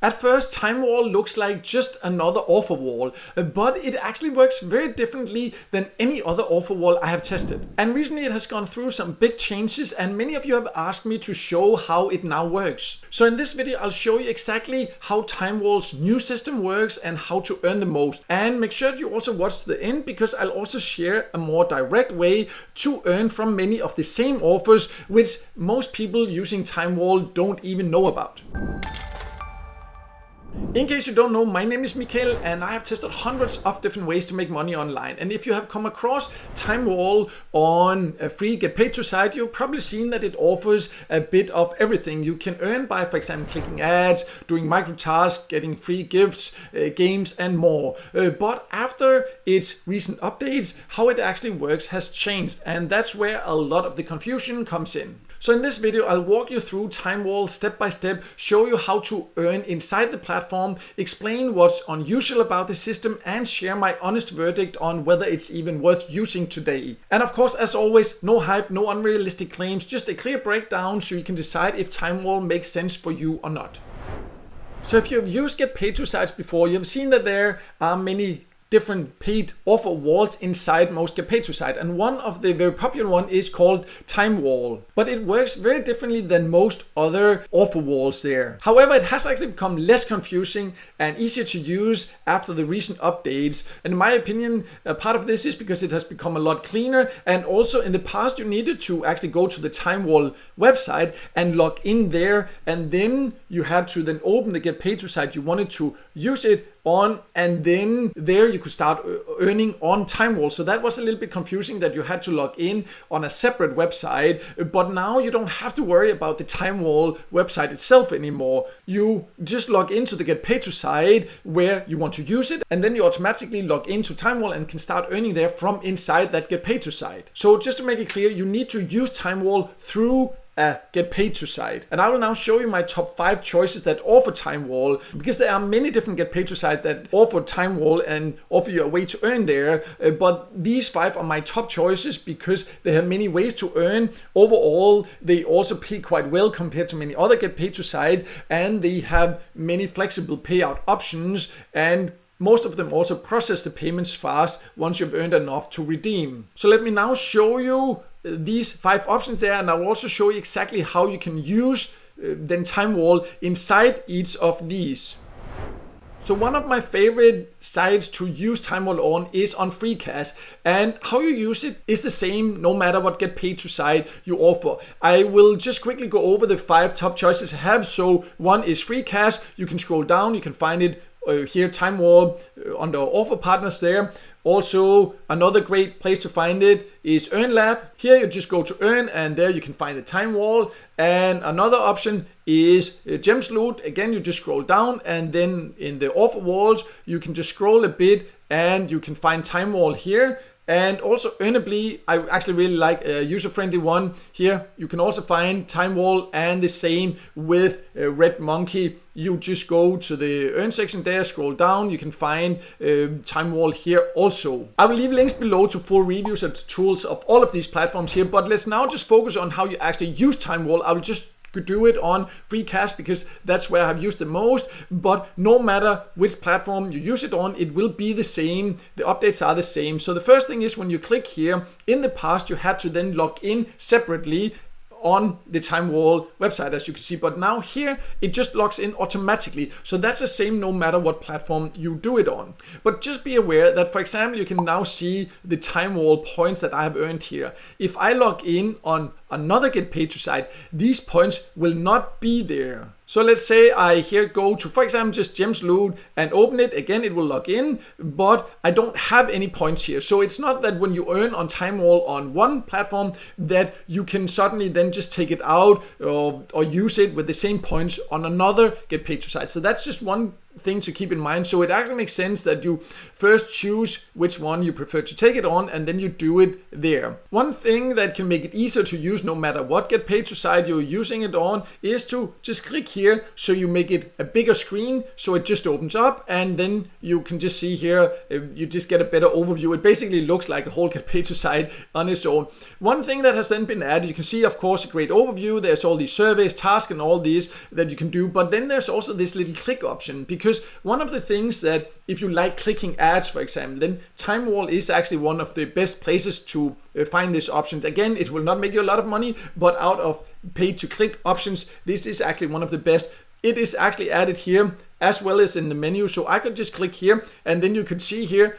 At first, Timewall looks like just another offer wall, but it actually works very differently than any other offer wall I have tested. And recently it has gone through some big changes, and many of you have asked me to show how it now works. So in this video, I'll show you exactly how Timewall's new system works and how to earn the most. And make sure you also watch to the end, because I'll also share a more direct way to earn from many of the same offers, which most people using Timewall don't even know about. In case you don't know, my name is Mikael and I have tested hundreds of different ways to make money online. And if you have come across Timewall on a free get paid to site, you've probably seen that it offers a bit of everything. You can earn by, for example, clicking ads, doing microtasks, getting free gifts, games and more. But after its recent updates, how it actually works has changed, and that's where a lot of the confusion comes in. So in this video, I'll walk you through Timewall step by step, show you how to earn inside the platform, explain what's unusual about the system, and share my honest verdict on whether it's even worth using today. And of course, as always, no hype, no unrealistic claims, just a clear breakdown so you can decide if Timewall makes sense for you or not. So if you've used get paid to sites before, you've seen that there are many different paid offer walls inside most get paid to site, and one of the very popular one is called Timewall, but it works very differently than most other offer walls there. However, it has actually become less confusing and easier to use after the recent updates, and in my opinion, part of this is because it has become a lot cleaner. And also in the past, you needed to actually go to the Timewall website and log in there, and then you had to then open the get paid to site you wanted to use it on, and then there you could start earning on Timewall. So that was a little bit confusing that you had to log in on a separate website, but now you don't have to worry about the Timewall website itself anymore. You just log into the get paid to site where you want to use it, and then you automatically log into Timewall and can start earning there from inside that get paid to site. So just to make it clear, you need to use Timewall through a get paid to site. And I will now show you my top 5 choices that offer Timewall, because there are many different get paid to site that offer Timewall and offer you a way to earn there. But these 5 are my top choices because they have many ways to earn. Overall, they also pay quite well compared to many other get paid to site, and they have many flexible payout options, and most of them also process the payments fast once you've earned enough to redeem. So let me now show you these 5 options there, and I will also show you exactly how you can use then Timewall inside each of these. So one of my favorite sites to use Timewall on is on FreeCash, and how you use it is the same no matter what get paid to site you offer. I will just quickly go over the 5 top choices I have. So one is FreeCash. You can scroll down, you can find it here, Timewall, under offer partners there. Also, another great place to find it is EarnLab. Here you just go to Earn, and there you can find the Timewall. And another option is Gemsloot. Again, you just scroll down, and then in the offer walls, you can just scroll a bit and you can find Timewall here. And also Earnably, I actually really like a user-friendly one. Here you can also find Timewall, and the same with Red Monkey. You just go to the Earn section there, scroll down, you can find Timewall here also. I will leave links below to full reviews and tools of all of these platforms here, but let's now just focus on how you actually use Timewall. I will just do it on FreeCash because that's where I've used the most, but no matter which platform you use it on, it will be the same. The updates are the same. So the first thing is when you click here, in the past you had to then log in separately on the Timewall website, as you can see, but now here it just logs in automatically. So that's the same no matter what platform you do it on. But just be aware that, for example, you can now see the Timewall points that I have earned here. If I log in on another get paid to site, these points will not be there. So let's say I here go to, for example, just Gemsloot and open it. Again, it will log in, but I don't have any points here. So it's not that when you earn on Timewall on one platform that you can suddenly then just take it out or use it with the same points on another get paid to site. So that's just one thing to keep in mind. So it actually makes sense that you first choose which one you prefer to take it on, and then you do it there. One thing that can make it easier to use no matter what get paid to site you're using it on is to just click here, so you make it a bigger screen, so it just opens up, and then you can just see here, you just get a better overview. It basically looks like a whole get paid to site on its own. One thing that has then been added, you can see of course a great overview. There's all these surveys, tasks, and all these that you can do, but then there's also this little click option, because one of the things that, if you like clicking ads, for example, then Timewall is actually one of the best places to find this option. Again, it will not make you a lot of money, but out of paid to click options, this is actually one of the best. It is actually added here as well as in the menu, so I could just click here, and then you could see here,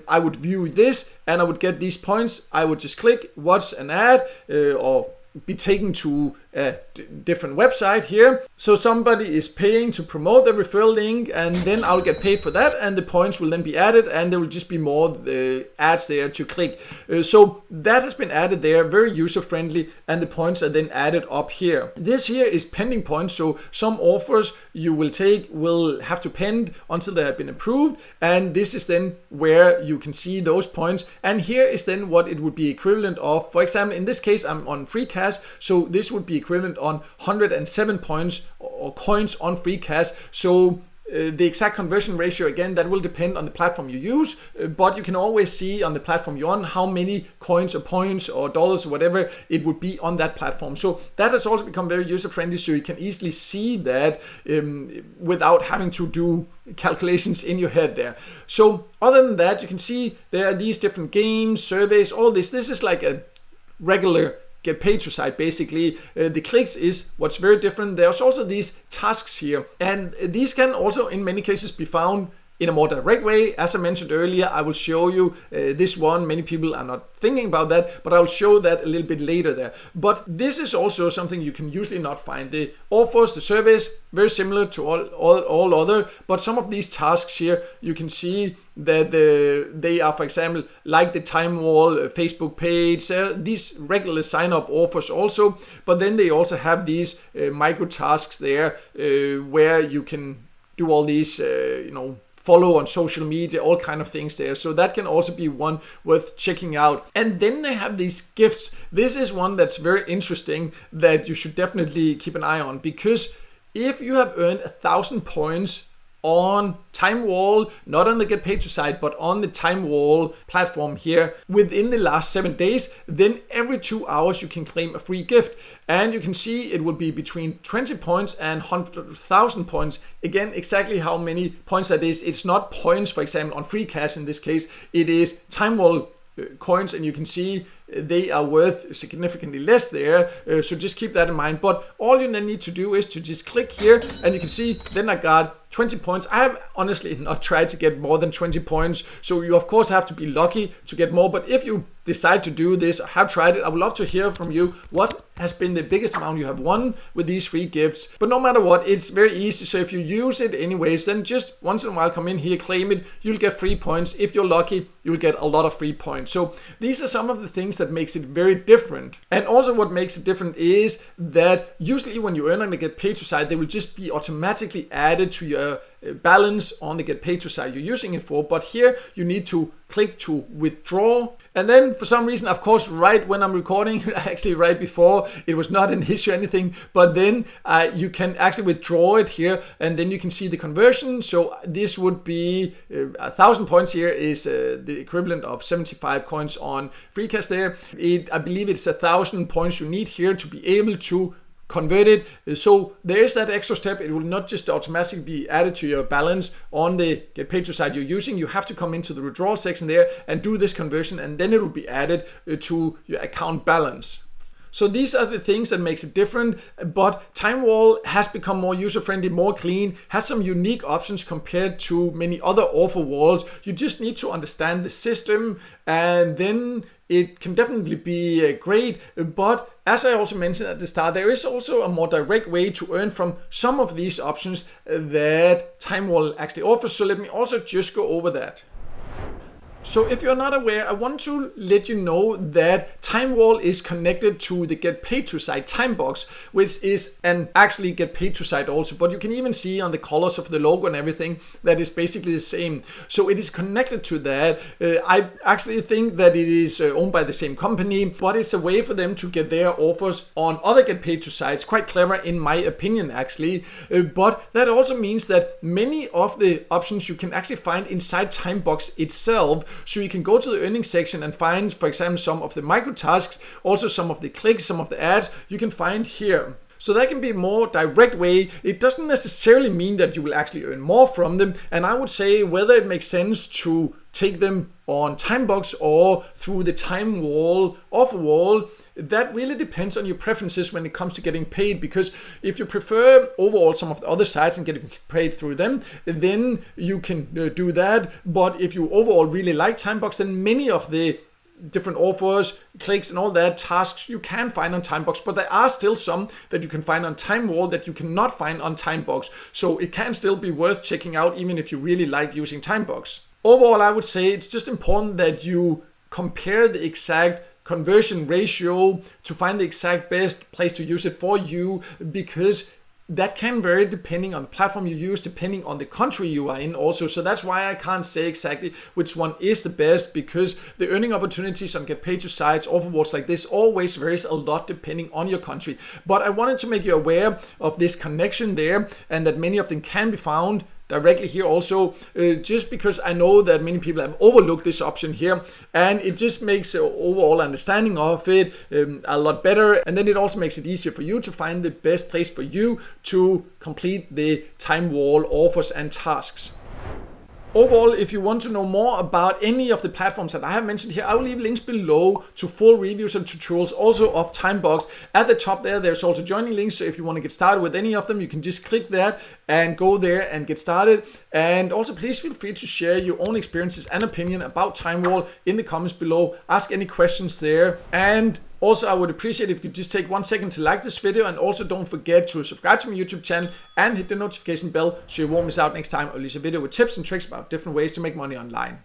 I would view this and I would get these points. I would just click watch an ad or be taken to a different website here. So somebody is paying to promote the referral link, and then I'll get paid for that, and the points will then be added, and there will just be more ads there to click. So that has been added there, very user friendly, and the points are then added up here. This here is pending points, so some offers you will take will have to pend until they have been approved, and this is then where you can see those points, and here is then what it would be equivalent of. For example, in this case I'm on free cash, so this would be equivalent on 107 points or coins on free cash. So the exact conversion ratio, again, that will depend on the platform you use, but you can always see on the platform you're on how many coins or points or dollars or whatever it would be on that platform. So that has also become very user friendly, so you can easily see that without having to do calculations in your head there. So other than that, you can see there are these different games, surveys, all this. This is like a regular get paid to site basically. The clicks is what's very different. There's also these tasks here, and these can also in many cases be found in a more direct way. As I mentioned earlier, I will show you this one. Many people are not thinking about that, but I'll show that a little bit later there. But this is also something you can usually not find. The offers, the surveys, very similar to all other, but some of these tasks here, you can see that they are, for example, like the Timewall Facebook page, these regular sign-up offers also, but then they also have these microtasks there where you can do all these, follow on social media, all kind of things there. So that can also be one worth checking out. And then they have these gifts. This is one that's very interesting that you should definitely keep an eye on, because if you have earned 1,000 points on Timewall, not on the Get Paid to site, but on the Timewall platform here within the last 7 days, then every 2 hours you can claim a free gift. And you can see it will be between 20 points and 100,000 points. Again, exactly how many points that is. It's not points, for example, on free cash in this case. It is Timewall coins, and you can see they are worth significantly less there, so just keep that in mind. But all you then need to do is to just click here, and you can see then I got 20 points. I have honestly not tried to get more than 20 points, so you of course have to be lucky to get more. But if you decide to do this, have tried it, I would love to hear from you what has been the biggest amount you have won with these free gifts. But no matter what, it's very easy. So if you use it anyways, then just once in a while come in here, claim it, you'll get free points. If you're lucky, you'll get a lot of free points. So these are some of the things that makes it very different. And also what makes it different is that usually when you earn on the Get Paid to site, they will just be automatically added to your balance on the Get Paid to site you're using it for. But here you need to click to withdraw, and then for some reason, of course, right when I'm recording, actually right before, it was not an issue or anything, but then you can actually withdraw it here, and then you can see the conversion. So this would be 1,000 points here is the equivalent of 75 coins on free cash there. I believe it's 1,000 points you need here to be able to convert it. So there is that extra step. It will not just automatically be added to your balance on the Get Paid to site you're using. You have to come into the withdrawal section there and do this conversion, and then it will be added to your account balance. So these are the things that makes it different, but Timewall has become more user-friendly, more clean, has some unique options compared to many other offer walls. You just need to understand the system, and then it can definitely be great. But as I also mentioned at the start, there is also a more direct way to earn from some of these options that Timewall actually offers. So let me also just go over that. So if you're not aware, I want to let you know that Timewall is connected to the Get Paid to site Timebox, which is an actually Get Paid to site also, but you can even see on the colors of the logo and everything that is basically the same. So it is connected to that. I actually think that it is owned by the same company, but it's a way for them to get their offers on other Get Paid to sites. Quite clever in my opinion actually, but that also means that many of the options you can actually find inside Timebox itself. So you can go to the earnings section and find, for example, some of the microtasks, also some of the clicks, some of the ads you can find here. So that can be a more direct way. It doesn't necessarily mean that you will actually earn more from them. And I would say whether it makes sense to take them on Timebox or through the Timewall offer wall, that really depends on your preferences when it comes to getting paid. Because if you prefer overall some of the other sites and getting paid through them, then you can do that. But if you overall really like Timebox, then many of the different offers, clicks and all that tasks you can find on Timebox, but there are still some that you can find on Timewall that you cannot find on Timebox. So it can still be worth checking out even if you really like using Timebox. Overall, I would say it's just important that you compare the exact conversion ratio to find the exact best place to use it for you, because that can vary depending on the platform you use, depending on the country you are in also. So that's why I can't say exactly which one is the best, because the earning opportunities on Get Paid to sites, offer walls like this always varies a lot depending on your country. But I wanted to make you aware of this connection there and that many of them can be found directly here also, just because I know that many people have overlooked this option here, and it just makes overall understanding of it a lot better, and then it also makes it easier for you to find the best place for you to complete the Timewall offers and tasks. Overall, if you want to know more about any of the platforms that I have mentioned here, I will leave links below to full reviews and tutorials also of Timebox. At the top there's also joining links, so if you want to get started with any of them, you can just click that and go there and get started. And also please feel free to share your own experiences and opinion about Timewall in the comments below. Ask any questions there. And also, I would appreciate if you could just take 1 second to like this video, and also don't forget to subscribe to my YouTube channel and hit the notification bell so you won't miss out next time I release a video with tips and tricks about different ways to make money online.